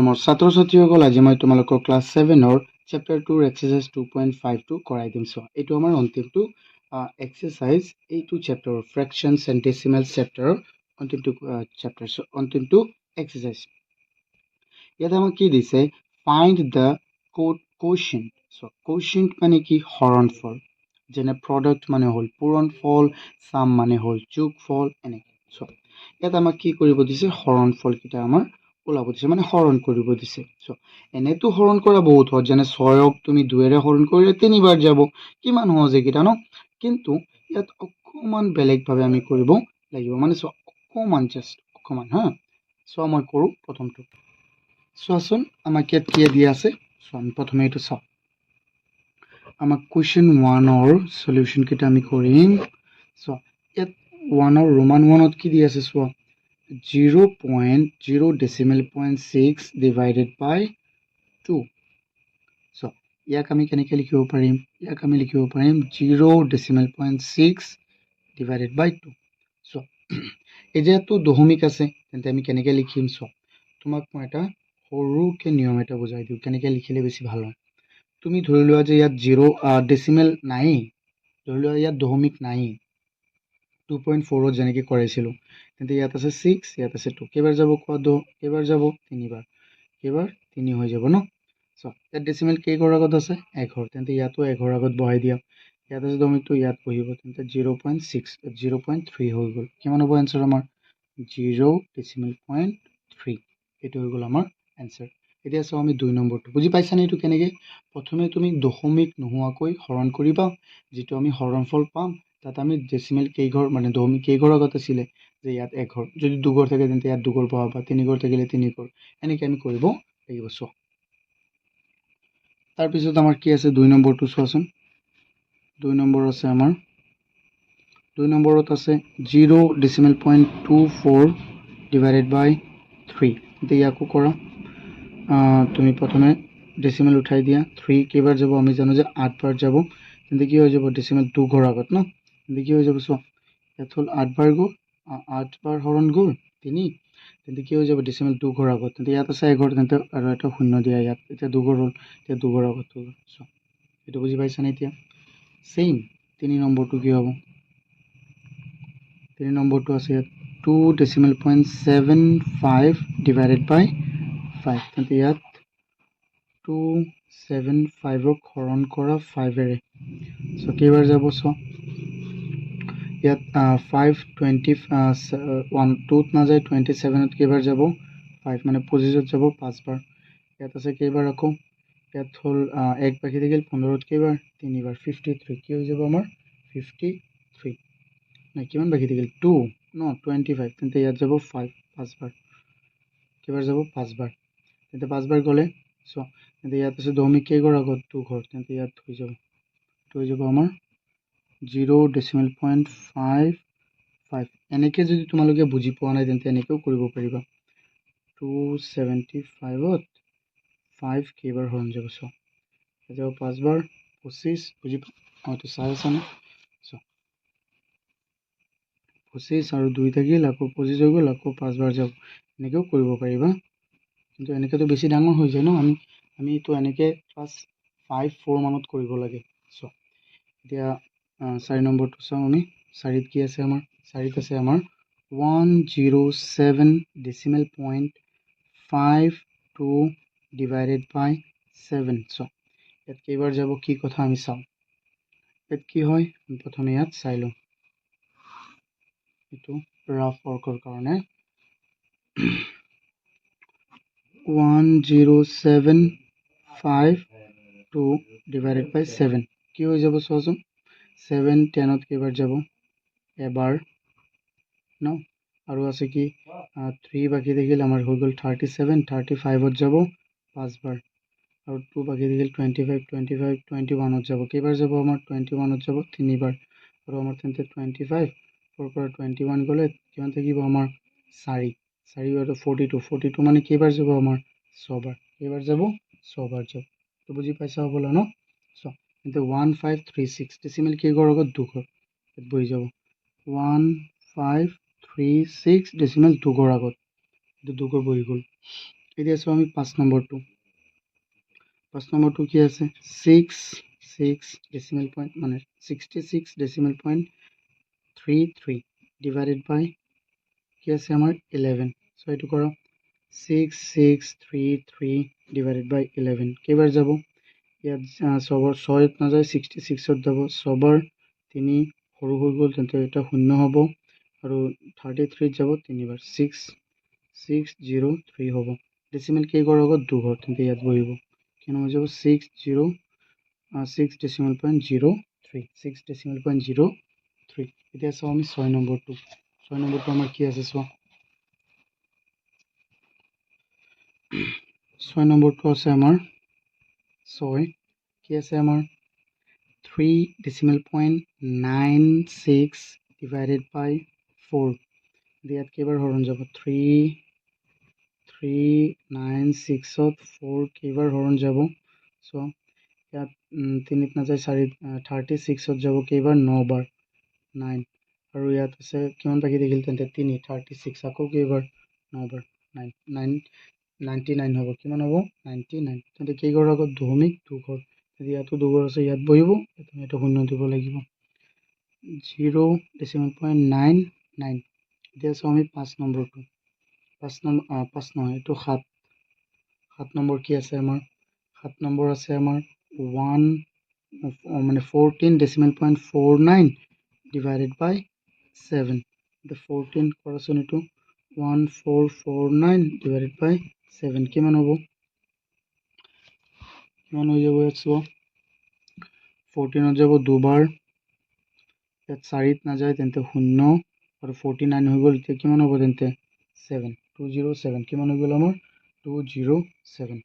মোৰ ছাত্ৰ ছাত্ৰীসকল, আজি মই তোমালোকক ক্লাছ 7ৰ চেপ্টাৰ 2 এক্সাৰচাইজ 2.52 কৰাই দিম। চ' এইটো আমাৰ অন্তিমটো এক্সাৰচাইজ, এইটো চেপ্টাৰৰ ফ্ৰেকশ্যন চেণ্টিচিমেল চেপ্টাৰৰ অন্তিমটো এক্সাৰচাইজ। ইয়াত আমাক কি দিছে, ফাইণ্ড দ্য কোশ্যেণ্ট। চ' কোশ্যেণ্ট মানে কি, হৰণফল। যেনে প্ৰডাক্ট মানে হ'ল পূৰণফল, চাম মানে হ'ল যোগফল, এনেকৈ। চ' ইয়াত আমাক কি কৰিব দিছে, হৰণফলকেইটা আমাৰ ওলাব দিছে, মানে হৰণ কৰিব দিছে। চ' এনেতো হৰণ কৰা বহুত সহজ, যেনে 6ক তুমি 2ৰে হৰণ কৰিলে 3বাৰ যাব, কিমান সহজ এইকেইটা ন। কিন্তু ইয়াত অকণমান বেলেগভাৱে আমি কৰিব লাগিব, মানে অকণমান জাষ্ট অকণমান হা। চ' মই কৰোঁ প্ৰথমটো। চোৱাচোন আমাক ইয়াত কি দিয়া আছে। চ' আমি প্ৰথমে এইটো চাওঁ। আমাক কুৱেশ্যন 1ৰ চলিউশ্যনকেইটা আমি কৰিম। চ' ইয়াত 1ৰ ৰোমান 1ত কি দি আছে চোৱা, 0.0.6 divided by 2. চ' ইয়াক আমি কেনেকৈ লিখিব পাৰিম, ইয়াক আমি লিখিব পাৰিম 0.6 divided by 2. চ' এই যেহেতু দশমিক আছে, তেন্তে আমি কেনেকৈ লিখিম। চ' তোমাক মই এটা সৰুকৈ নিয়ম এটা বুজাই দিওঁ, কেনেকৈ লিখিলে বেছি ভাল হয়। তুমি ধৰি লোৱা যে ইয়াত 0 ডেচিমেল নায়েই, ধৰি লোৱা ইয়াত দশমিক নায়েই, 2.4ত যেনেকৈ কৰাইছিলোঁ, তেন্তে ইয়াত আছে 6, ইয়াত আছে 2, কেইবাৰ যাব কোৱা, কেইবাৰ যাব, 3বাৰ, কেইবাৰ 3 হৈ যাব ন। চ' ইয়াত ডেচিমেল কেইঘৰ আগত আছে, 1ঘৰ, তেন্তে ইয়াতো 1ঘৰ আগত বহাই দিয়া। ইয়াত আছে দশমিকটো, ইয়াত বহিব, তেন্তে 0.6, 0.3 হৈ গ'ল। কিমান হ'ব এনচাৰ আমাৰ, 0.3। এইটো হৈ গ'ল আমাৰ এনচাৰ। এতিয়া চাওঁ আমি 2 নম্বৰটো, বুজি পাইছানে এইটো কেনেকৈ। প্ৰথমে তুমি দশমিক নোহোৱাকৈ হৰণ কৰিবা, যিটো আমি হৰণফল পাম তাত আমি ডেচিমেল কেইঘৰ, মানে দশমিক কেইঘৰ আগত আছিলে, যে ইয়াত 1ঘৰ, যদি 2ঘৰ থাকে তেন্তে ইয়াত 2ঘৰ বহাবা, 3ঘৰ থাকিলে 3ঘৰ, এনেকৈ আমি কৰিব লাগিব। চোৱা তাৰপিছত আমাৰ কি আছে 2 নম্বৰটো চোৱাচোন। 2 নম্বৰ আছে আমাৰ, 2 নম্বৰত আছে 0.24 divided by 3. এতিয়া ইয়াকো কৰা, তুমি প্ৰথমে ডেচিমেল উঠাই দিয়া, 3 কেইবাৰ যাব, আমি জানো যে 8বাৰ যাব, তেন্তে কি হৈ যাব, ডেচিমেল 2ঘৰ আগত ন, তেন্তে কি হৈ যাব, চোৱা ইয়াত হ'ল 8বাৰ গ'ল, 8বাৰ হৰণ গ'ল 3, তেন্তে কি হৈ যাব, ডেচিমেল 2ঘৰ আগত, তেন্তে ইয়াত আছে 1ঘৰ, তেন্তে আৰু এটা শূন্য দিয়া ইয়াত, এতিয়া 2ঘৰ হ'ল, এতিয়া 2ঘৰ আগত হৈ গ'ল। চ' এইটো বুজি পাইছানে এতিয়া। ছেইম 3 নম্বৰটো কি হ'ব, 3 নম্বৰটো আছে ইয়াত 2.75 divided by 5, তেন্তে ইয়াত 275ক হৰণ কৰা 5এৰে। চ' কেইবাৰ যাব, চ' ইয়াত 2ত নাযায়, 27ত কেইবাৰ যাব, 5 মানে 25ত যাব 5বাৰ। ইয়াত আছে কেইবাৰ আকৌ, ইয়াত হ'ল 1 বাকী থাকিল, 15ত কেইবাৰ, 3বাৰ, 53, কি হৈ যাব আমাৰ 53, নাই কিমান বাকী থাকিল, 2 ন, 25, তেন্তে ইয়াত যাব 5বাৰ, কেইবাৰ যাব 5বাৰ, তেন্তে 5বাৰ গ'লে। চ' তেন্তে ইয়াত আছে দশমিক কেইঘৰ আগত, 2ঘৰ, তেন্তে ইয়াত হৈ যাব, এইটো হৈ যাব আমাৰ 0.55। এনেকৈ যদি তোমালোকে বুজি পোৱা নাই তেন্তে এনেকৈও কৰিব পাৰিবা। 275ত 5 কেইবাৰ হৰণ যাব, চ' যাব 5বাৰ, 25, বুজি এইটো চাই আছানে। চ' 25 আৰু 2 থাকিল, আকৌ 25 হৈ গ'ল, আকৌ 5বাৰ যাব, এনেকৈও কৰিব পাৰিবা। কিন্তু এনেকৈতো বেছি ডাঙৰ হৈ যায় ন, আমিতো এনেকৈ ক্লাছ 5-4 মানত কৰিব লাগে। চ' এতিয়া 4 নম্বৰটো চাওঁ আমি। 4ত কি আছে আমাৰ, 4ত আছে আমাৰ 107.52 divided by 7. চ' ইয়াত কেইবাৰ যাব, কি কথা আমি চাওঁ। ইয়াত কি হয়, প্ৰথমে ইয়াত চাই লওঁ, এইটো ৰাফ ৱৰ্কৰ কাৰণে 107.52 divided by 7, কি হৈ যাব চোৱাচোন। 7 10ত কেইবাৰ যাব, এবাৰ ন, আৰু আছে কি 3 বাকী থাকিল, আমাৰ হৈ গ'ল 37, 35ত যাব 5বাৰ, আৰু 2 বাকী থাকিল 25, 21ত যাব, কেইবাৰ যাব আমাৰ 21ত যাব 3বাৰ, আৰু আমাৰ তেন্তে 25 পৰা 21 গ'লে কিমান থাকিব আমাৰ 4 আৰু 42 মানে কেইবাৰ যাব আমাৰ 6বাৰ, কেইবাৰ যাব 6বাৰ যাব। তো বুজি পাইছা হ'বলা ন। চ' তেন্তে 1536 ডেচিমেল কেইঘৰ আগত, 2ঘৰ, ইয়াত বহি যাব 1536 ডেচিমেল 2ঘৰ আগত, এইটো 2ঘৰ বহি গ'ল। এতিয়া চোৱা আমি 5 নম্বৰটো কি আছে 6 ডেচিমেল পইণ্ট মানে 66.33 ডিভাইডেড বাই কি আছে আমাৰ 11 সো এইটো কৰক 6633 ডিভাইডেড বাই 11 কেইবাৰ যাব ইয়াত সবৰ 6 নাযায় 66 যাব সবৰ 3 সৰু হৈ গ'ল তেন্তে এটা শূন্য হ'ব আৰু 33 যাব তিনিবাৰ 6603 হ'ব ডেচিমেল কেইঘৰ আগত দুঘৰ তেন্তে ইয়াত বহিব কিমান হৈ যাব 6 ডেচিমেল পইণ্ট 03 6 ডেচিমেল পইণ্ট 03 এতিয়া চাওঁ আমি 6 নম্বৰটো আমাৰ কি আছে চোৱা 6 নম্বৰটো আছে আমাৰ 6 কি আছে আমাৰ 3 decimal point 96 divided by 4 ইয়াত কেইবাৰ হৰণ যাব 396 ত 4 কেইবাৰ হৰণ যাব সো ইয়াত 3 নাযায় 36 ত যাব কেইবাৰ 9 বাৰ 9 আৰু ইয়াত আছে কিমান বাকি থাকিল তেন্তে 3 36 আকৌ কেইবাৰ 9 বাৰ 99 হ'ব কিমান হ'ব 99 তেন্তে কেইঘৰ আগত দশমিক দুঘৰ ইয়াতো দুঘৰ আছে ইয়াত বহিব তুমি এটা শূন্য দিব লাগিব 0.99 এতিয়া চাওঁ আমি 5 নম্বৰটো 5 নহয় এইটো 7 নম্বৰ কি আছে আমাৰ 7 নম্বৰ আছে আমাৰ 1 মানে 14.49 divided by 7 the 14 কৰাচোন এইটো 1449 divided by 7 কিমান হ'ব কিমান হৈ যাব ইয়াত চোৱা 14 যাব দুবাৰ ইয়াত 4 নাযায় তেন্তে শূন্য আৰু 49 হৈ গ'ল এতিয়া কিমান হ'ব তেন্তে 7 207 কিমান হৈ গ'ল আমাৰ 207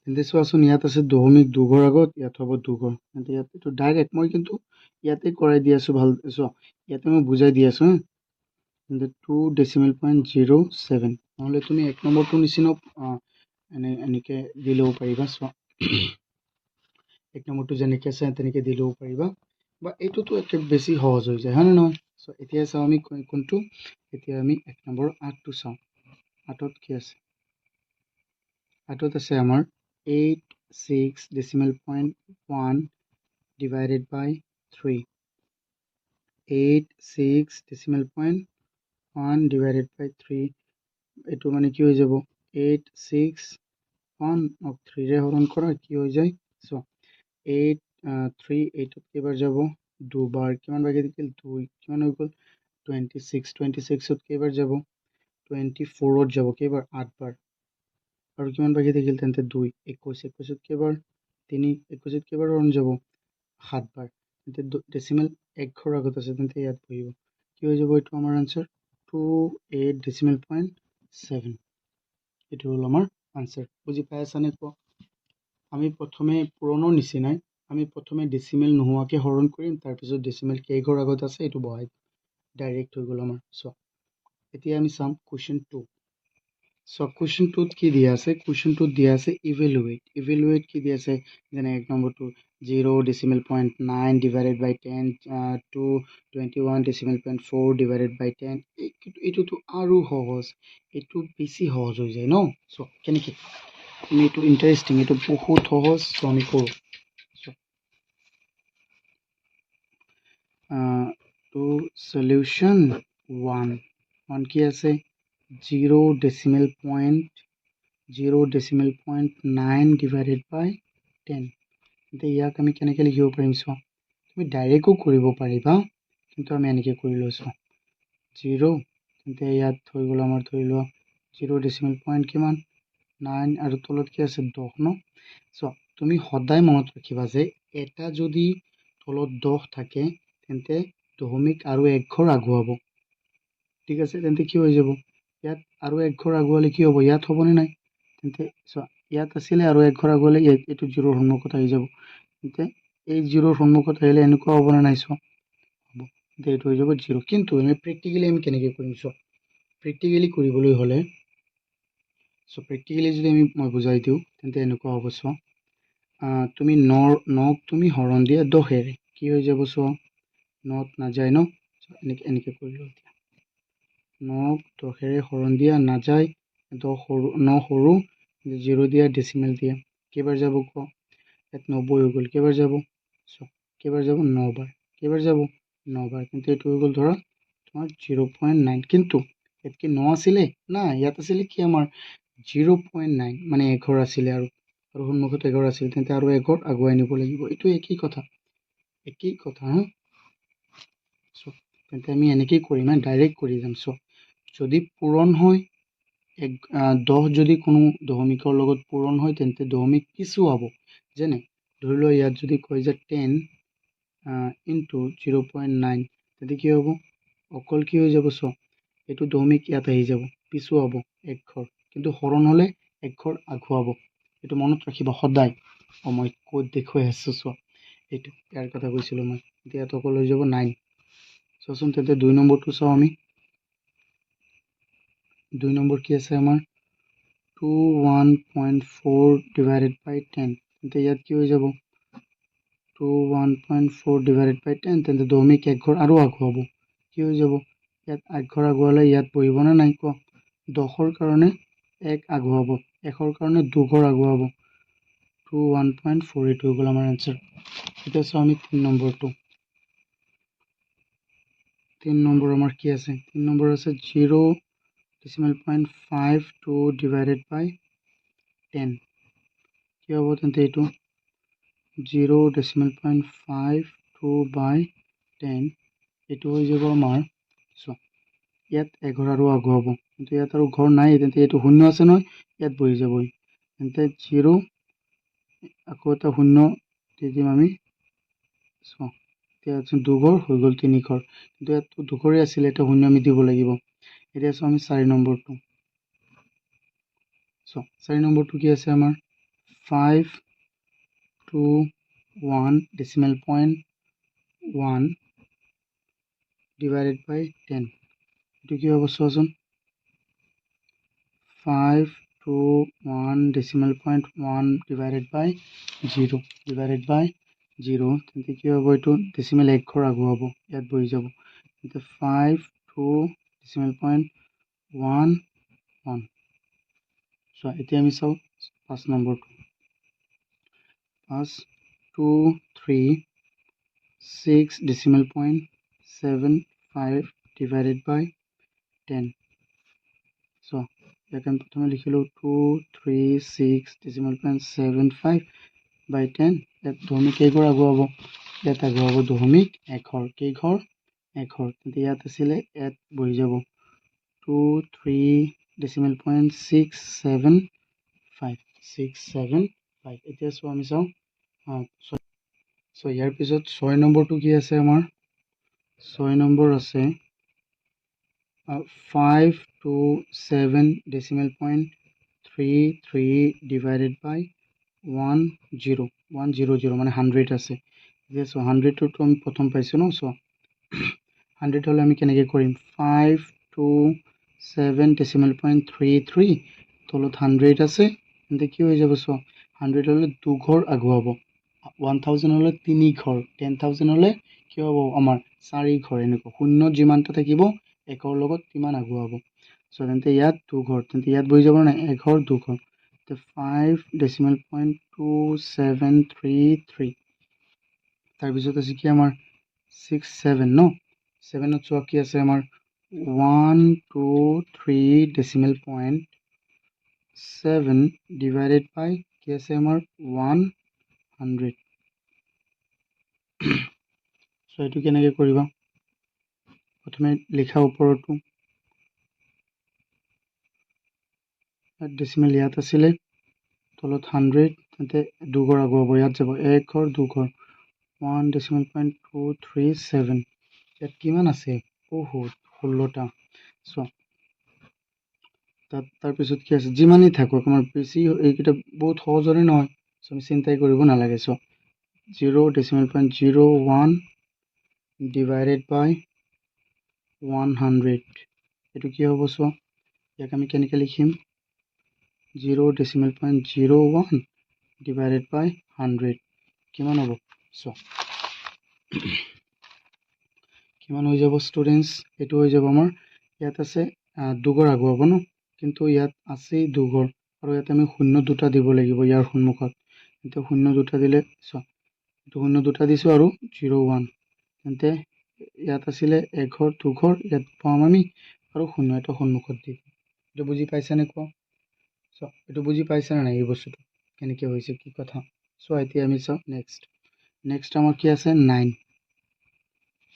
তেন্তে চোৱাচোন ইয়াত আছে দশমিক দুঘৰ আগত ইয়াত হ'ব দুঘৰ তেন্তে ইয়াত এইটো ডাইৰেক্ট মই কিন্তু ইয়াতে কৰাই দি আছো ভাল চোৱা ইয়াতে মই বুজাই দি আছো তেন্তে 2.07 নহ'লে তুমি 1 নম্বৰটো নিচিনা এনেকে দি ল'ব পাৰিবা চোৱা 1 নম্বৰটো যেনেকে আছে তেনেকে দি ল'ব পাৰিবা বা এইটোতো একে বেছি সহজ হৈ যায় হয়নে নহয় সো এতিয়া চাওঁ আমি কোনটো এতিয়া আমি 1 নম্বৰ 8টো চাওঁ 8ত কি আছে 8ত আছে আমাৰ 86 decimal point 1 divided by 3 86 decimal point 1 divided by 3 এইটো মানে কি হৈ যাব 86 1 of 3 ৰে হৰণ কৰা কি হৈ যায় সো 3 8ত কেইবাৰ যাব দুবাৰ কিমান বাকি থাকিল 2 কিমান হৈ গ'ল 26 ত কেইবাৰ যাব 24 ত যাব কেইবাৰ 8 বাৰ আৰু কিমান বাকি থাকিল তেন্তে 2 21 ত কেইবাৰ 3 21 ত কেইবাৰ হৰণ যাব 7 বাৰ তেন্তে ডেচিমেল এক ঘৰ আগত আছে তেন্তে ইয়াত বহিব কি হৈ যাব এইটো আমাৰ আনসাৰ 28.7 এইটো হল আমাৰ আনসাৰ বুজি পাই আছানে তো আমি প্ৰথমে পুৰণৰ নিচিনাই আমি প্ৰথমে ডেচিমেল নোহোৱাকে হৰণ কৰিম তাৰ পিছত ডেচিমেল কেইঘৰ আগত আছে এইটো বহাই ডাইৰেক্ট হৈ গ'ল আমাৰ সো এতিয়া আমি চাম কোৱেশ্চন 2 সো কোৱেশ্চন 2 কি দিয়া আছে কোৱেশ্চন 2 দিয়া আছে ইভালুৱেট কি দিয়া আছে যেনে 1 নম্বৰটো 0.9 divided by 10 to 21.4 divided by 10 এইটোতো আৰু সহজ এইটো বেছি সহজ হৈ যায় ন সো কেনেকে এইটো ইন্টাৰেষ্টিং এইটো বহুত সহজ সো আমি কৰো to solution 1 কি আছে 0.9 divided by 10 এতিয়া ইয়াক আমি কেনেকৈ লিখিব পাৰিম চোৱা তুমি ডাইৰেক্টও কৰিব পাৰিবা কিন্তু আমি এনেকৈ কৰি লৈছো 0 তেন্তে ইয়াত হৈ গ'ল আমাৰ ধৰি লোৱা 0.9 কিমান 9 আৰু তলত কি আছে 10 ন চোৱা তুমি সদায় মনত ৰাখিবা যে এটা যদি তলত 10 থাকে তেন্তে দশমিক আৰু এক ঘৰ আগুৱাব ঠিক আছে তেন্তে কি হৈ যাব ইয়াত আৰু এক ঘৰ আগুৱালে কি হ'ব ইয়াত হ'বনে নাই তেন্তে চোৱা ইয়াত আছিলে আৰু এক ঘৰ আগুৱালে এইটো 0ৰ সন্মুখত আহি যাব তেন্তে এই 0ৰ সন্মুখত আহিলে এনেকুৱা হ'বনে নাই চোৱা হ'ব তেন্তে এইটো হৈ যাব 0 কিন্তু আমি প্ৰেক্টিকেলি আমি কেনেকৈ কৰিম চোৱা প্ৰেক্টিকেলি কৰিবলৈ হ'লে সো প্ৰেক্টিকেলি যদি মই বুজাই দিওঁ তেন্তে এনেকুৱা হ'ব চোৱা তুমি নক তুমি হৰণ দিয়া 10ৰে কি হৈ যাব চোৱা 9ত নাযায় ন এনেকৈ কৰিলো এতিয়া 9ক 10ৰে হৰণ দিয়া নাযায় ন সৰু 0 দিয়া ডেচিমেল দিয়া কেইবাৰ যাব কোৱা ইয়াত 90 হৈ গ'ল কেইবাৰ যাব কেইবাৰ যাব 9 বাৰ কেইবাৰ যাব 9 বাৰ কিন্তু এইটো হৈ গ'ল ধৰা তোমাৰ 0.9 কিন্তু ইয়াত কি 9 আছিলে না ইয়াত আছিলে কি আমাৰ 0.9 মানে এঘৰ আছিলে আৰু সন্মুখত এঘৰ আছিল তেন্তে আৰু এঘৰ আগুৱাই নিব লাগিব এইটো একেই কথা হা তেন্তে আমি এনেকেই কৰিম ডাইৰেক্ট কৰি যাম যদি পূৰণ হয় 10 যদি কোনো দশমিকৰ লগত পূৰণ হয় তেন্তে দশমিক পিছুৱাব যেনে ধৰি লোৱা ইয়াত যদি কয় যে 10 ইনটু 0.9 তেন্তে কি হ'ব অকল কি হৈ যাব এইটো দশমিক ইয়াত আহি যাব পিছুৱাব এক ঘৰ কিন্তু হৰণ হ'লে এক ঘৰ আগুৱাব এইটো মনত ৰাখিবা সদায় মই ক'ত দেখুৱাই আছো এইটো ইয়াৰ কথা কৈছিলোঁ মই এতিয়া অকল হৈ যাব 9 চোৱাচোন তেন্তে 2 নম্বৰটো চাওঁ আমি 2 নম্বৰ কি আছে আমাৰ 21.4 ডিভাইডেড বাই 10 তেন্তে ইয়াত কি হৈ যাব 21.4 ডিভাইডেড বাই 10 তেন্তে দশমিক এক ঘৰ আৰু আগুৱাব কি হৈ যাব ইয়াত এক ঘৰ আগুৱালে ইয়াত বহিব নে নাই কোৱা 10ৰ কাৰণে এক আগুৱাব 1ৰ কাৰণে 2 ঘৰ আগুৱাব 21.4 এইটো হৈ গ'ল আমাৰ এনসাৰ এতিয়া চাওঁ আমি 3 নম্বৰটো 3 নম্বৰ আমাৰ কি আছে 3 নম্বৰ আছে 0.52 ডিভাইডেড বাই 10 কি হ'ব তেন্তে এইটো 0.52 বাই 10 এইটো হৈ যাব আমাৰ ইয়াত এঘৰ আৰু আগুৱাব কিন্তু ইয়াত আৰু ঘৰ নাই তেন্তে এইটো শূন্য আছে নহয় ইয়াত বহি যাবই তেন্তে 0 আকৌ এটা শূন্য দি দিম আমি এতিয়া দুঘৰ হৈ গ'ল 3 ঘৰ কিন্তু ইয়াত দুঘৰে আছিলে এটা শূন্য আমি দিব লাগিব এতিয়া চাওঁ আমি 4 নম্বৰটো 4 নম্বৰটো কি আছে আমাৰ 521 decimal point 1 divided by 10 এইটো কি হ'ব চোৱাচোন 521 decimal point 1 divided by 0 তেন্তে কি হ'ব এইটো ডেচিমেল এক ঘৰ আগুৱাব ইয়াত বহি যাব তেন্তে 52 decimal point 1 এতিয়া আমি চাওঁ 5 নম্বৰটো 236 decimal point 75 divided by 10 ইয়াক আমি প্ৰথমে লিখিলোঁ 236 decimal point 75 by 10 ইয়াত দশমিক কেইঘৰ আগুৱাব ইয়াত আগুৱাব দশমিক এঘৰ কেইঘৰ এঘৰ কিন্তু ইয়াত আছিলে ইয়াত বহি যাব 23 decimal point 675 এতিয়া আমি চাওঁ ইয়াৰ পিছত 6 নম্বৰটো কি আছে আমাৰ 6 নম্বৰ আছে 527 decimal point 33 divided by 10 মানে 100 আছে যে 100টো আমি প্ৰথম পাইছোঁ ন 100 হ'লে আমি কেনেকৈ কৰিম 527 decimal point 33 তলত 100 আছে তেন্তে কি হৈ যাব 100 হ'লে দুঘৰ আগুৱাব 1000 হ'লে 3 ঘৰ 10,000 হ'লে কি হ'ব আমাৰ 4 ঘৰ এনেকুৱা শূন্য যিমানটা থাকিব একৰ লগত কিমান আগুৱাব তেন্তে ইয়াত দুঘৰ তেন্তে ইয়াত বহি যাব নাই এঘৰ দুঘৰ 5 decimal point 2733 তাৰপিছত আছে কি আমাৰ 67 ন 7ত চোৱা কি আছে আমাৰ 123 decimal point 7 divided by কি আছে আমাৰ 100 এইটো কেনেকৈ কৰিবা প্ৰথমে লিখা ওপৰতো ডেচিমেল ইয়াত আছিলে তলত 100 তেন্তে দুঘৰ আগুৱাব ইয়াত যাব এক ঘৰ দুঘৰ 1 decimal point 237 ইয়াত কিমান আছে বহুত 16টা তাৰপিছত কি আছে যিমানেই থাকক আমাৰ বেছি এইকেইটা বহুত সহজৰে নহয় আমি চিন্তাই কৰিব নালাগে 0 decimal point 01 divided by 100 এইটো কি হ'ব ইয়াক আমি কেনেকৈ লিখিম 0 decimal point 01 divided by 100 কিমান হ'ব কিমান হৈ যাব ষ্টুডেণ্টছ এইটো হৈ যাব আমাৰ ইয়াত আছে দুঘৰ আগুৱাব ন কিন্তু ইয়াত আছেই দুঘৰ আৰু ইয়াত আমি শূন্য দুটা দিব লাগিব ইয়াৰ সন্মুখত এতিয়া শূন্য দুটা দিলে চোৱা এইটো শূন্য দুটা দিছোঁ আৰু 0 1 তেন্তে ইয়াত আছিলে এঘৰ দুঘৰ ইয়াত পাম আমি আৰু শূন্য এটা সন্মুখত দিম এইটো বুজি পাইছানে কোৱা চোৱা এইটো বুজি পাইছানে নাই এই বস্তুটো কেনেকৈ হৈছে কি কথা চোৱা এতিয়া আমি চাওঁ নেক্সট আমাৰ কি আছে 9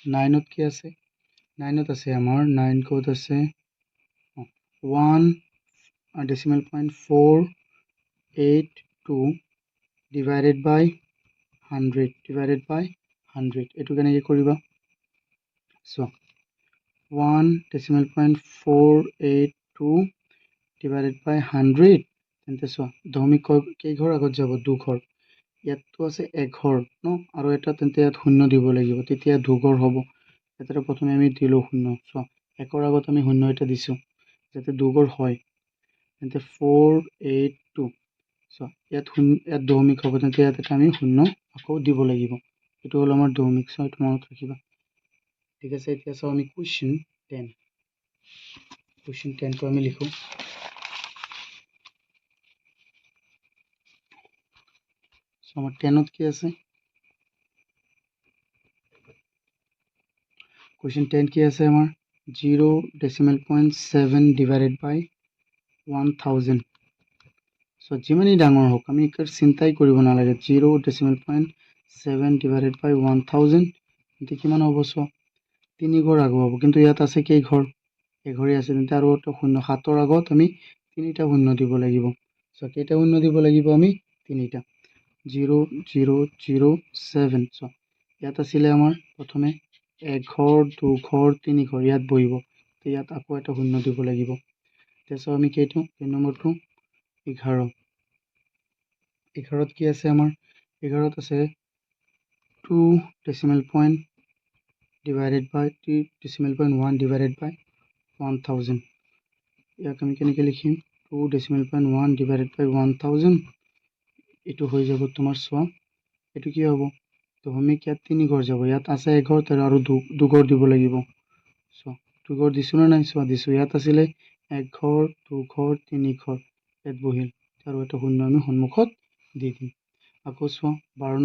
9ত কি আছে 9ত আছে আমাৰ 9 ক'ত আছে 1 decimal point 482 divided by 100 এইটো কেনেকৈ কৰিবা চোৱা 1 decimal point 482 divided by 100 তেন্তে চোৱা দশমিক কেইঘৰ আগত যাব দুঘৰ ইয়াততো আছে এঘৰ ন আৰু এটা তেন্তে ইয়াত শূন্য দিব লাগিব তেতিয়া দুঘৰ হ'ব এটা প্ৰথমে আমি দিলোঁ শূন্য চোৱা একৰ আগত আমি শূন্য এটা দিছোঁ যাতে দুঘৰ হয় তেন্তে 482 চোৱা ইয়াত দশমিক হ'ব তেন্তে ইয়াত এটা আমি শূন্য আকৌ দিব লাগিব এইটো হ'ল আমাৰ দশমিক চোৱা এইটো মনত ৰাখিবা ঠিক আছে এতিয়া চাওঁ আমি কুৱেশ্যন 10টো আমি লিখোঁ আমাৰ 10ত কি আছে কুৱেশ্যন 10 কি আছে আমাৰ 0.7 divided by 1000 সো যিমানেই ডাঙৰ হোক আমি একবাৰ চিন্তাই কৰিব নালাগে 0.7 divided by 1000 এতিয়া কিমান হ'ব চোৱা 3 ঘৰ আগুৱাব কিন্তু ইয়াত আছে কেই ঘৰ এঘৰেই আছে তেন্তে আৰু এটা শূন্য 7ৰ আগত আমি 3টা শূন্য দিব লাগিব সো কেইটা শূন্য দিব লাগিব আমি 3টা 0.007 সো ইয়াত আছিলে আমাৰ প্ৰথমে এঘৰ দুঘৰ তিনিঘৰ ইয়াত বহিব ইয়াত আকৌ এটা শূন্য দিব লাগিব তেতিয়া আমি কেইটো নম্বৰটো 11ত কি আছে আমাৰ 11ত আছে 2 decimal point divided by 3 decimal point 1 divided by 1000 ইয়াক আমি কেনেকৈ লিখিম 2 decimal point 1 divided by 1000 এইটো হৈ যাব তোমাৰ চোৱা এইটো কি হ'ব দশমিক ইয়াত 3 ঘৰ যাব ইয়াত আছে এঘৰ তাৰ আৰু দুঘৰ দিব লাগিব চোৱা দুঘৰ দিছোঁ নে নাই চোৱা দিছোঁ ইয়াত আছিলে এঘৰ দুঘৰ তিনিঘৰ ইয়াত বহিল আৰু এটা শূন্য আমি সন্মুখত দি দিম আকৌ চোৱা 12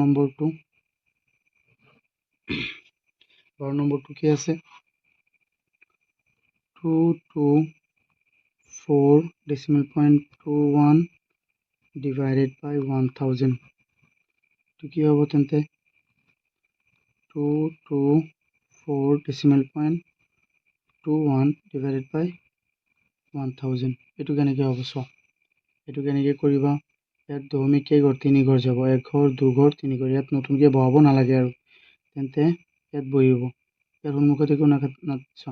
নম্বৰটো কি আছে 224 decimal point 21 divided by 1000 তো কি হ'ব তেন্তে 224 decimal point 21 divided by 1000 এইটো কেনেকৈ হ'ব চোৱা এইটো কেনেকৈ কৰিবা ইয়াত দশমিক কেইঘৰ 3 ঘৰ যাব এঘৰ দুঘৰ তিনিঘৰ ইয়াত নতুনকৈ বহাব নালাগে আৰু তেন্তে ইয়াত বহিব ইয়াৰ সন্মুখত একো চোৱা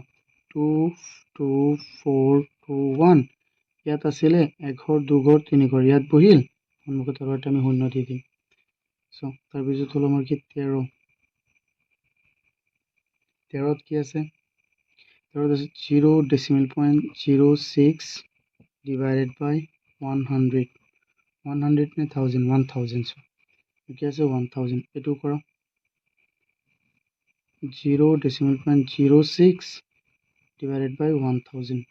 22421 ইয়াত আছিলে এঘৰ দুঘৰ তিনিঘৰ ইয়াত বহিল সন্মুখত আৰু এটা আমি শূন্য দি দিম চোৱা তাৰপিছত হ'ল আমাৰ কি 13ত কি আছে 13ত আছে 0.06 divided by 100 100 নে 1000 1000 চোৱা কি আছে 1000 এইটো কৰা 0.06 divided by 1000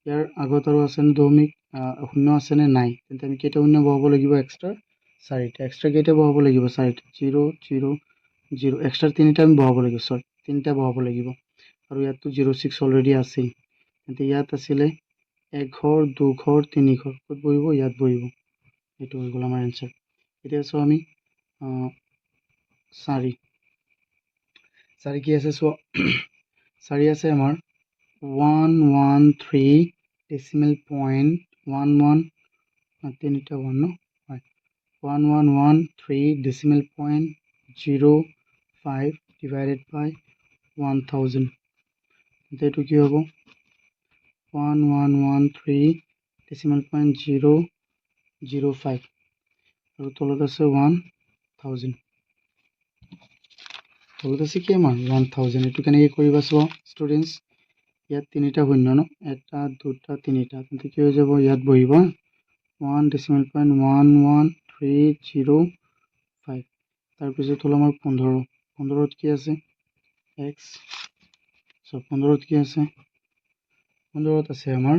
ইয়াৰ আগত আৰু আছে নে দশমিক শূন্য আছে নে নাই তেন্তে আমি কেইটা শূন্য বহাব লাগিব এক্সট্ৰা 4টা এক্সট্ৰা কেইটা বহাব লাগিব 4টা 0 0 0 এক্সট্ৰা 3টা আমি বহাব লাগিব 3টা বহাব লাগিব আৰু ইয়াততো 06 অলৰেডি আছেই তেন্তে ইয়াত আছিলে এঘৰ দুঘৰ তিনিঘৰ ক'ত বহিব ইয়াত বহিব এইটো হৈ গ'ল আমাৰ এনচাৰ এতিয়া চাওঁ আমি 4 কি আছে চোৱা 4 আছে আমাৰ 113 decimal point 11 তিনিটা 1 ন হয় 1113 decimal point 05 divided by 1000 এইটো কি হ'ব 1113 decimal point 005 আৰু তলত আছে 1000 তলত আছে কি আমাৰ 1000 এইটো কেনেকৈ কৰিবা চোৱা ষ্টুডেণ্টছ ইয়াত তিনিটা শূন্য ন এটা দুটা তিনিটা তেন্তে কি হৈ যাব ইয়াত বহিবা 1 decimal point 11305 তাৰপিছত হ'ল আমাৰ 15ত কি আছে x 15ত কি আছে 15ত আছে আমাৰ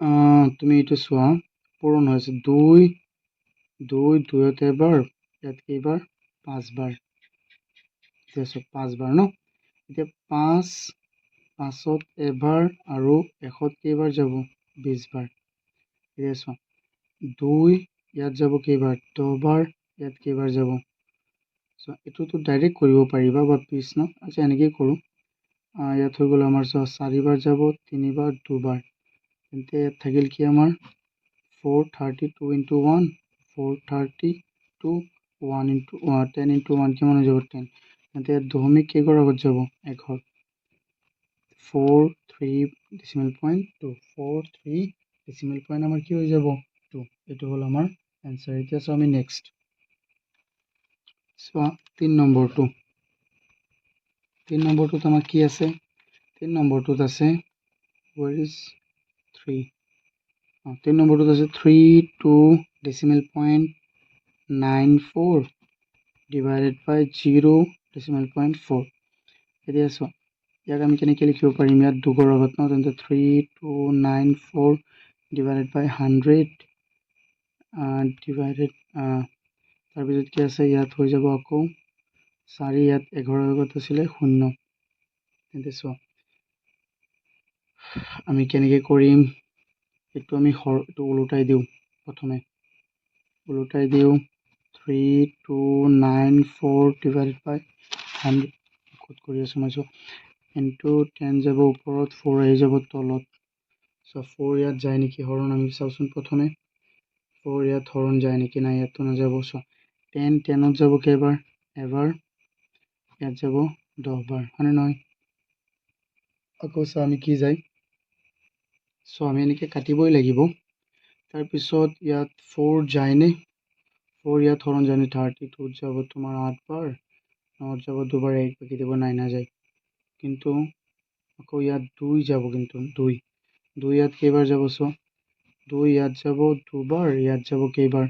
তুমি এইটো চোৱা পূৰণ হৈছে 2 2 এবাৰ ইয়াত কেইবাৰ 5 বাৰ ঠিক আছে 5 বাৰ ন এতিয়া 5 5ত এবাৰ আৰু 100ত কেইবাৰ যাব 20 বাৰ ঠিক আছে 2 ইয়াত যাব কেইবাৰ 10 বাৰ ইয়াত কেইবাৰ যাব এইটোতো ডাইৰেক্ট কৰিব পাৰিবা বা পিছ ন আচ্ছা এনেকেই কৰোঁ ইয়াত হৈ গ'ল আমাৰ 4 বাৰ যাব 3 বাৰ 2 বাৰ তেন্তে ইয়াত থাকিল কি আমাৰ 432 into 1 432 1 into 10 into 1 কিমান হৈ যাব 10 তেন্তে ইয়াত দশমিক কেইঘৰ আগত যাব এঘৰ 4 3 decimal point 2 4 3 decimal point আমাৰ কি হৈ যাব 2 এইটো হ'ল আমাৰ এনসাৰ এতিয়া চাও আমি নেক্সট চোৱা 3 নম্বৰটোত আমাৰ কি আছে 3 নম্বৰটোত আছে where is 3 3 নম্বৰটোত আছে 3 2 decimal point 94 divided by 0 decimal point 4 এতিয়া চোৱা ইয়াক আমি কেনেকৈ লিখিব পাৰিম ইয়াত দুঘৰ আগত ন তেন্তে 3294 divided by 100 divided তাৰপিছত কি আছে ইয়াত হৈ যাব আকৌ 4 ইয়াত এঘৰৰ আগত আছিলে 0 তেন্তে চোৱা আমি কেনেকৈ কৰিম এইটো আমি এইটো ওলোটাই দিওঁ প্ৰথমে ওলোটাই দিওঁ 3294 divided by 100 ক'ত কৰি আছো মই চোৱা into 10 যাব ওপৰত 4 আহি যাব তলত 4 ইয়াত যায় নেকি হৰণ আমি চাওচোন প্ৰথমে 4 ইয়াত হৰণ যায় নেকি নাই ইয়াতো নাযাব 10 10ত যাব কেইবাৰ এবাৰ ইয়াত যাব 10 বাৰ হয়নে নহয় আকৌ আমি কি যায় আমি এনেকৈ কাটিবই লাগিব তাৰপিছত ইয়াত 4 যায়নে 4 ইয়াত হৰণ যায়নে 32 যাব তোমাৰ 8 বাৰ 9 যাব দুবাৰ 1 বাকি দিব 9 নাযায় কিন্তু আকৌ ইয়াত 2 যাব কিন্তু 2 ইয়াত কেইবাৰ যাব 2 ইয়াত যাব দুবাৰ ইয়াত যাব কেইবাৰ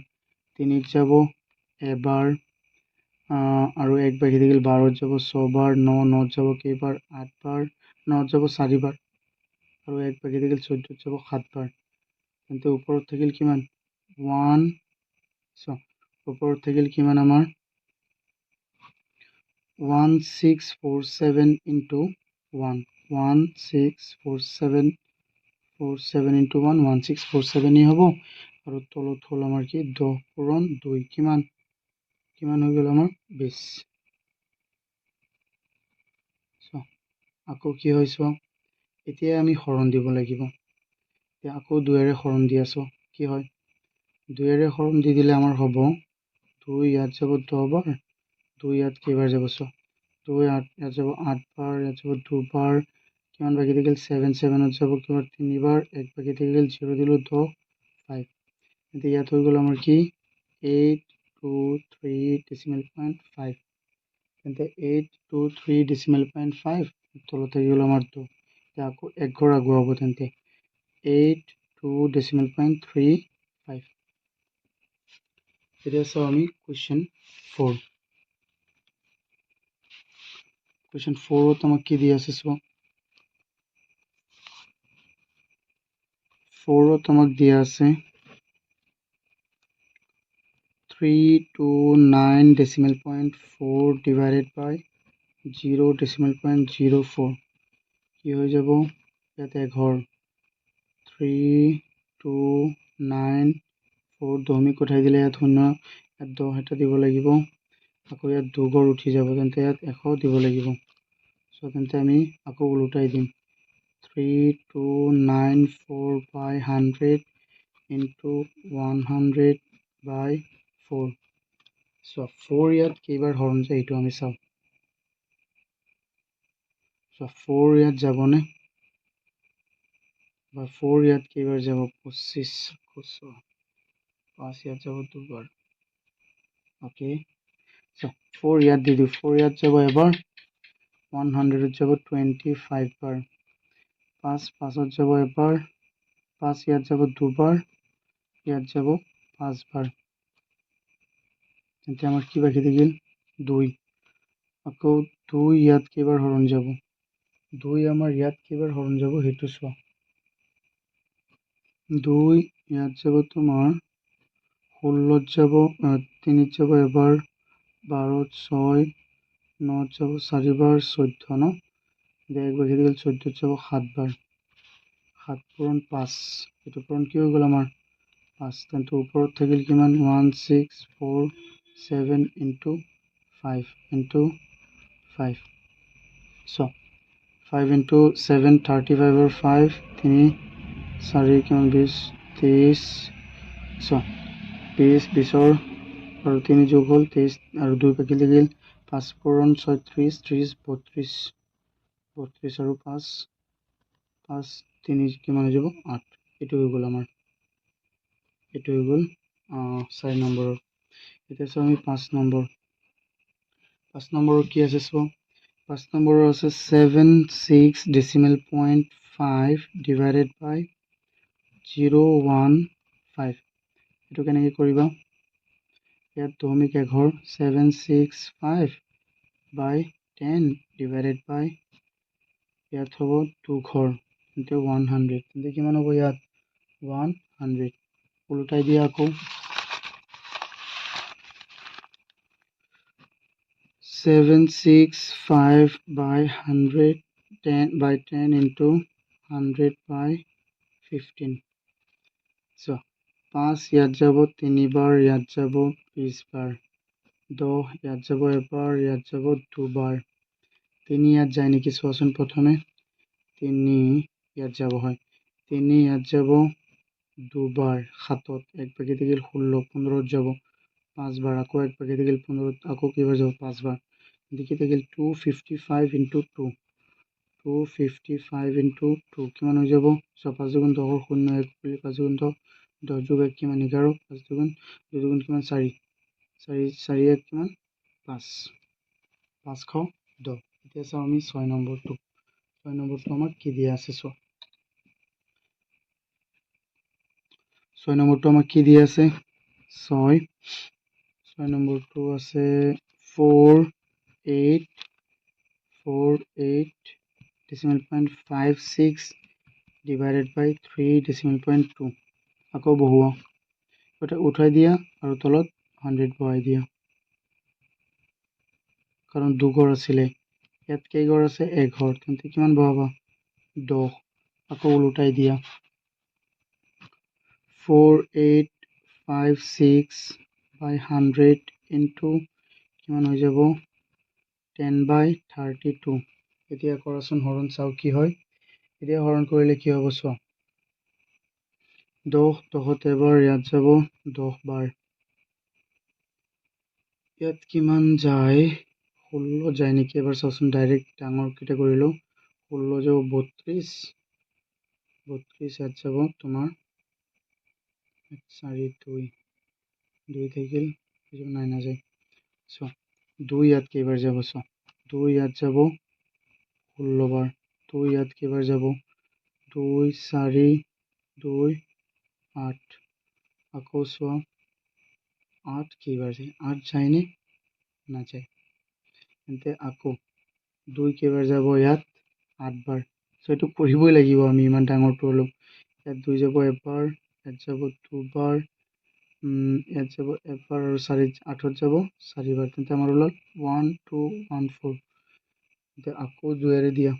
3 যাব এবাৰ আৰু 1 বাকি থাকিল 12 যাব 6 বাৰ 9 যাব কেইবাৰ 8 বাৰ 9 যাব 4 বাৰ আৰু 1 বাকি থাকিল 14 যাব 7 বাৰ তেন্তে ওপৰত থাকিল কিমান 1 ওপৰত থাকিল কিমান আমাৰ 1647 into 1 1647 into 1 1647 হ'ব আৰু তলত হ'ল আমাৰ কি 10 পূৰণ 2 কিমান হৈ গ'ল আমাৰ 20 আকৌ কি হয় এতিয়া আমি হৰণ দিব লাগিব এতিয়া আকৌ 2ৰে হৰণ দি আছো কি হয় 2ৰে হৰণ দি দিলে আমাৰ হ'ব 2 ইয়াত যাব 10 বাৰ 2 ইয়াত কেইবাৰ যাব 2 ইয়াত যাব 8 বাৰ ইয়াত যাব 2 বাৰ কিমান বাকি থাকিল 7 7ত যাব কিমান 3 বাৰ 1 বাকি থাকিল 0 দিলো 10 5 এতিয়া ইয়াত হৈ গ'ল আমাৰ কি 823 decimal point 5 তেন্তে 823 decimal point 5 তলত থাকি গ'ল আমাৰ 2 এতিয়া আকৌ এক ঘৰ আগুৱাব তেন্তে 82 decimal point 35 এতিয়া চাওঁ আমি কুৱেশ্যন 4 কুৱেশ্যন 4ত আমাক কি দিয়া আছে 4ত আমাক দিয়া আছে 329 decimal point 4 divided by 0 decimal point 04 কি হৈ যাব ইয়াত এঘৰ 329 4 দশমিক উঠাই দিলে ইয়াত 0 ইয়াত 10 এটা দিব লাগিব আকৌ ইয়াত দুঘৰ উঠি যাব তেন্তে ইয়াত 100 দিব লাগিব তেন্তে আমি আকৌ ওলোটাই দিম 3294 by 100 into 100 by 4 4 ইয়াত কেইবাৰ হৰণ যায় এইটো আমি চাওঁ 4 ইয়াত যাবনে বা 4 ইয়াত কেইবাৰ যাব 25 5 ইয়াত যাব দুবাৰ ওকে 4 ইয়াত দি দিওঁ 4 ইয়াত যাব এবাৰ 100 যাব 25 বাৰ 5 5ত যাব এবাৰ 5 ইয়াত যাব দুবাৰ ইয়াত যাব 5 বাৰ তেন্তে আমাৰ কি বাকি থাকিল 2 আকৌ 2 ইয়াত কেইবাৰ হৰণ যাব 2 আমাৰ ইয়াত কেইবাৰ হৰণ যাব সেইটো চোৱা 2 ইয়াত যাব তোমাৰ 16 যাব 3 যাব এবাৰ 12 6 9 যাব 4 বাৰ 14 ন একবাৰ খেলি গ'ল 14 যাব 7 বাৰ 7 পূৰণ 5 এইটো পূৰণ কি হৈ গ'ল আমাৰ 5 তেন্তে ওপৰত থাকিল কিমান 1 6 4 7 into 5 into 5 so 5 into 7 35 or 5 3 4 কিমান 20 23 so 20 20 আৰু 3 যোগ হ'ল 23 আৰু 2 বাকী থাকিল 5 পূৰণ 36 30 32 32 আৰু 5 5 3 কিমান হৈ যাব 8 এইটো হৈ গ'ল আমাৰ এইটো হৈ গ'ল 4 নম্বৰৰ এতিয়া চাওঁ আমি 5 নম্বৰৰ কি আছে চাওঁ 5 নম্বৰৰ আছে 76 decimal point 5 divided by 015 এইটো কেনেকৈ কৰিবা ইয়াত দশমিক এঘৰ 765 by 10 divided by ইয়াত হ'ব 2 ঘৰ তেন্তে 100 তেন্তে কিমান হ'ব ইয়াত 100 উল্টাই দিয়া আকৌ 765 by 100 10 by 10 into 100 by 15 so 5 ইয়াত যাব 3 বাৰ ইয়াত যাব 20 বাৰ 10 ইয়াত যাব এবাৰ ইয়াত যাব 2 বাৰ 3 ইয়াত যায় নেকি চোৱাচোন প্ৰথমে 3 ইয়াত যাব হয় 3 ইয়াত যাব 2 বাৰ 7ত এক বাকি থাকিল 16 15 যাব 5 বাৰ আকৌ এক বাকি থাকিল 15 আকৌ কিবাৰ যাব 5 বাৰ দেখি থাকিল 255 into 2 255 into 2 কিমান হৈ যাব 5 দুগুণ 10 0 1 বুলি 5 দুগুণ 10 যোগ 1 কিমান 11 5 দুগুণ 2 দুগুণ কিমান 4 4 1 কিমান 5 510 এতিয়া চাওঁ আমি 6 নম্বৰটো আমাক কি দিয়া আছে চোৱা 6 নম্বৰটো আমাক কি দিয়া আছে 6 নম্বৰটো আছে 4 8 decimal point 56 divided by 3 decimal point 2 আকৌ বহুৱা উঠাই দিয়া আৰু তলত 100 বহাই দিয়া কাৰণ দুঘৰ আছিলে ইয়াত কেইঘৰ আছে এঘৰ তেন্তে কিমান বহাবা 10 আকৌ উল্টাই দিয়া 4856 by 100 into কিমান হৈ যাব 10 by 32 এতিয়া কৰাচোন হৰণ চাও কি হয় এতিয়া হৰণ কৰিলে কি হ'ব চোৱা 10 10ত এবাৰ ইয়াত যাব 10 বাৰ ইয়াত কিমান যায় 16 যায় নেকি এবাৰ চাওচোন ডাইৰেক্ট ডাঙৰ কিটা কৰিলো 16 যাব 32 ইয়াত যাব তোমাৰ 4 2 থাকিল নাই নাযায় চোৱা 2 ইয়াত কেইবাৰ যাব চোৱা 2 ইয়াত যাব 16 বাৰ 2 ইয়াত কেইবাৰ যাব 2 4 2 8 আকৌ চোৱা 8 কেইবাৰ যায় 8 যায়নে নাযায় তেন্তে আকৌ 2 কেইবাৰ যাব ইয়াত 8 বাৰ সো এইটো পঢ়িবই লাগিব আমি ইমান ডাঙৰটো হলো ইয়াত 2 যাব এবাৰ ইয়াত যাব 2 বাৰ ইয়াত যাব এবাৰ আৰু 4 8ত যাব 4 বাৰ তেন্তে আমাৰ ওলাল 1 2 1 4 এতিয়া আকৌ 2 এৰে দিয়া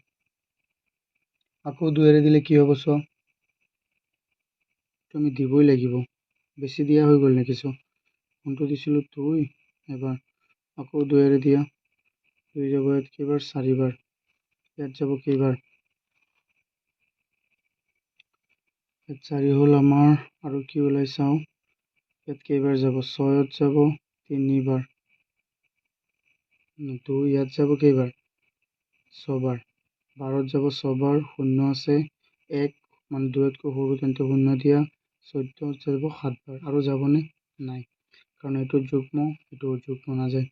আকৌ 2 এৰে দিলে কি হ'ব চোৱা তুমি দিবই লাগিব বেছি দিয়া হৈ গ'ল নেকি চোৱা কোনটো দিছিলো 2 এবাৰ আকৌ 2 এৰে দিয়া 2 যাব ইয়াত কেইবাৰ 4 বাৰ ইয়াত যাব কেইবাৰ ইয়াত 4 হ'ল আমাৰ আৰু কি ওলাই চাওঁ ইয়াত কেইবাৰ যাব 6ত যাব 3 বাৰ 2 ইয়াত যাব কেইবাৰ 6 বাৰ 12ত যাব 6 বাৰ 0 আছে 1 মানে 2তকৈ সৰু তেন্তে 0 দিয়া 14ত যাব 7 বাৰ আৰু যাবনে নাই কাৰণ এইটো যুগ্ম নাযায়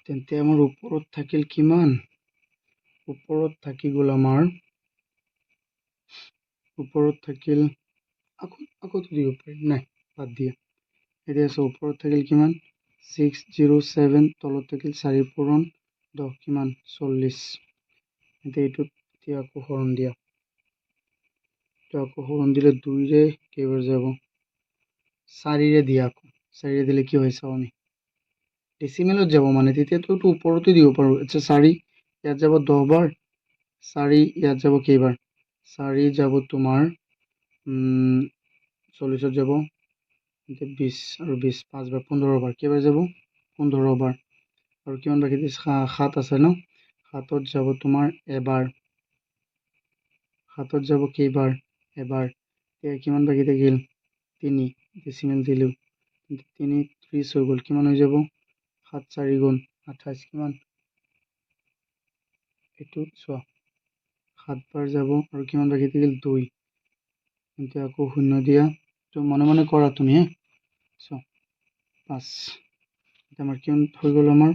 তেন্তে আমাৰ ওপৰত থাকিল কিমান ওপৰত থাকি গ'ল আমাৰ ওপৰত থাকিল আকৌ দিব পাৰি নাই বাদ দিয়া এতিয়া আছে ওপৰত থাকিল কিমান 607 তলত থাকিল 4 পূৰণ 10 কিমান 40 এতিয়া এইটোত এতিয়া আকৌ হৰণ দিয়া তো আকৌ হৰণ দিলে 2ৰে কেইবাৰ যাব 4ৰে দিয়া আকৌ 4ৰে দিলে কি হয় চাওঁ আমি ডেচিমেলত যাব মানে তেতিয়াতো ওপৰতে দিব পাৰোঁ আচ্ছা 4 ইয়াত যাব 10 বাৰ 4 ইয়াত যাব কেইবাৰ 4 যাব তোমাৰ 40ত যাব 20 আৰু 20 5 বাৰ 15 বাৰ কেইবাৰ যাব 15 বাৰ আৰু কিমান বাকী 7 আছে ন 7ত যাব তোমাৰ এবাৰ 7ত যাব কেইবাৰ এবাৰ এতিয়া কিমান বাকী থাকিল 3 ডেচিমেল দিলোঁ 3 30 হৈ গ'ল কিমান হৈ যাব 7 4 গুণ 28 কিমান এইটো চোৱা 7 বাৰ যাব আৰু কিমান বাকী থাকিল 2 কিন্তু আকৌ শূন্য দিয়া তো মনে মনে কৰা তুমি হে চোৱা 5 এতিয়া আমাৰ কিমান হৈ গ'ল আমাৰ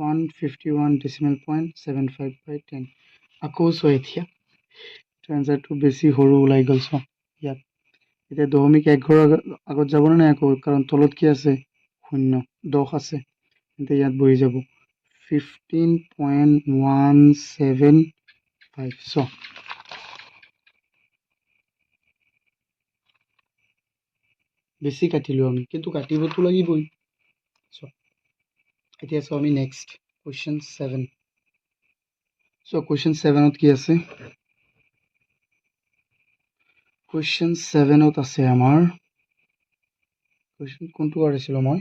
151 ডেচিমেল পইণ্ট 75/10 আকৌ চোৱা এতিয়া এনচাৰটো বেছি সৰু ওলাই গ'ল চোৱা ইয়াত এতিয়া দশমিক 1 ঘৰৰ আগত যাবনে নাই আকৌ কাৰণ তলত কি আছে শূন্য 10 আছে তেন্তে ইয়াত বহি যাব 15.175 চোৱা বেছি কাটিলোঁ আমি কিন্তু কাটিবতো লাগিবই চোৱা এতিয়া চাওঁ আমি নেক্সট কুৱেশ্যন 7 চোৱা কুৱেশ্যন 7ত কি আছে কুৱেশ্যন 7ত আছে আমাৰ কুৱেশ্যন কোনটো কৰাইছিলোঁ মই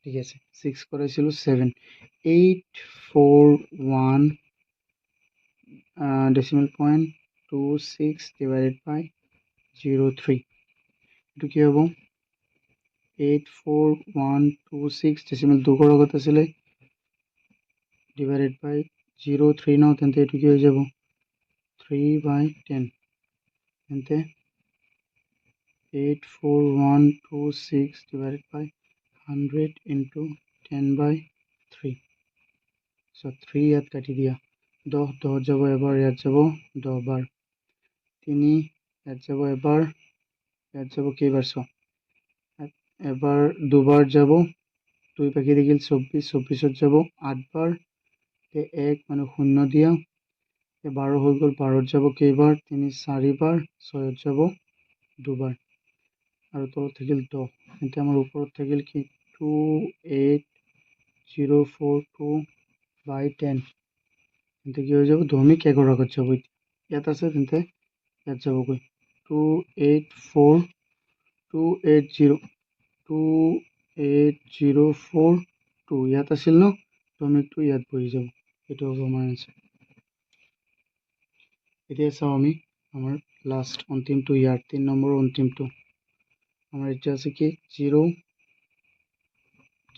ঠিক আছে 6 কৰাইছিলোঁ 7 841 ডেচিমেল পইণ্ট 26 ডিভাইডেড বাই 03 এইটো কি হ'ব 84126 ডেচিমেল 2 ঘৰৰ আগত আছিলে ডিভাইডেড বাই 03 ন তেন্তে এইটো কি হৈ যাব 3/10 তেন্তে 84126 divided by 100 into 10/3 so 3 ইয়াত কাটি দিয়া 10 যাব এবাৰ ইয়াত যাব 10 বাৰ 3 ইয়াত যাব এবাৰ ইয়াত যাব কেইবাৰ চোৱা এবাৰ দুবাৰ যাব 2 বাকী থাকিল 24ত যাব 8 বাৰ 1 মানে শূন্য দিয়া 12 হৈ গ'ল 12ত যাব কেইবাৰ 3 4 বাৰ 6ত যাব দুবাৰ আৰু তলত থাকিল 10 তেন্তে আমাৰ ওপৰত থাকিল কি 28042/10 তেন্তে কি হৈ যাব দশমিক 1 ঘৰৰ আগত যাব ইয়াত আছে তেন্তে ইয়াত যাবগৈ 28042 ইয়াত আছিল ন দশমিকটো ইয়াত বহি যাব এইটো হ'ব আমাৰ আনসাৰ এতিয়া চাওঁ আমি আমাৰ লাষ্ট অন্তিমটো ইয়াৰ 3 নম্বৰ অন্তিমটো আমার এটা আছে কি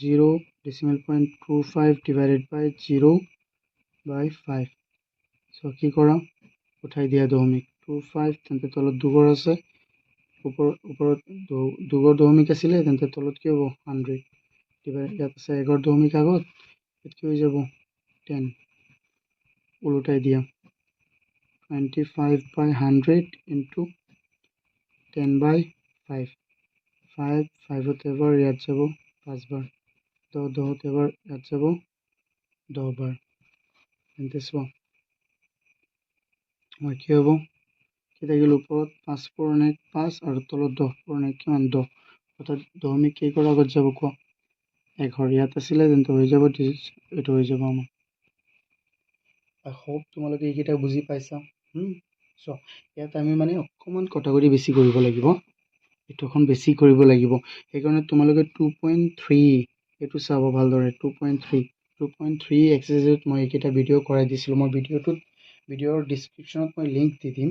0 decimal point 25 divided by 0/5 so কি কৰা উঠাই দিয়া দশমিক 25 তেন্তে তলত 2 ঘৰ আছে ওপৰত 2 ঘৰ দশমিক আছিলে তেন্তে তলত কি হ'ব 100 ডিভাইড ইয়াত আছে 1 ঘৰ দশমিক আগত ইয়াত কি হৈ যাব 10 উলটাই দিয়া 25/100 into 10/5 5ত এবাৰ ইয়াত যাব 5 বাৰ 10ত এবাৰ ইয়াত যাব 10 বাৰ তেন্তে চোৱা আমাৰ কি হ'ব কি থাকিল ওপৰত 5 পূৰণ 1 5 আৰু তলত 10 পূৰণ 1 কিমান 10 অৰ্থাৎ দশমিক কেইঘৰ আগত যাব কোৱা 1 ঘৰ ইয়াত আছিলে তেন্তে হৈ যাব এইটো হৈ যাব আমাৰ আই হোপ তোমালোকে এইকেইটা বুজি পাইছা চোৱা ইয়াত আমি মানে অকণমান কটাকটি বেছি কৰিব লাগিব এইটো এখন বেছি কৰিব লাগিব সেইকাৰণে তোমালোকে 2.3 এইটো চাব ভালদৰে 2.3 এক্সাৰসাইজত মই এইকেইটা ভিডিঅ' কৰাই দিছিলোঁ মই ভিডিঅ'ৰ ডিছক্ৰিপশ্যনত মই লিংক দি দিম